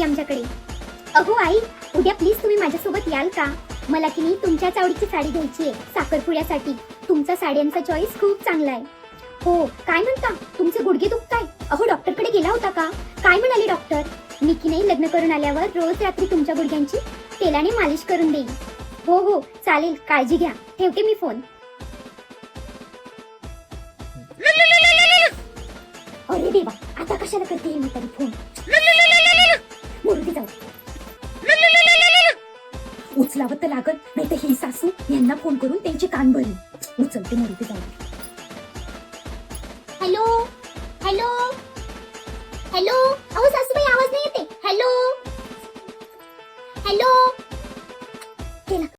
आली आमच्याकडे. अहो आई, उद्या प्लीज तुम्ही माझ्यासोबत याल का? मला की नाही तुमच्याच आवडीची साडी घ्यायची आहे साखरपुड्यासाठी. तुमचा साड्यांचा चॉईस खूप चांगला आहे. हो, काय म्हणता? तुमचे गुडघे दुखताय? अहो डॉक्टरकडे गेला होता का? काय म्हणाले डॉक्टर? मी की नाही लग्न करून आल्यावर रोज रात्री तुमच्या गुडघ्यांची तेलाने मालिश करून देईन. हो हो चालेल, काळजी घ्या. ठेवते मी फोन. अरे देवा, आता कशाला करते मी तरी फोन? मुरुदी जाऊ. उचलावं तर लागत, नाही तर ही सासू यांना फोन करून त्यांचे कान भरली. उचलते, मुरुदी जाऊ. Hello hello hello. अहो सासूबाई, आवाज नाही येते. Hello hello. केला.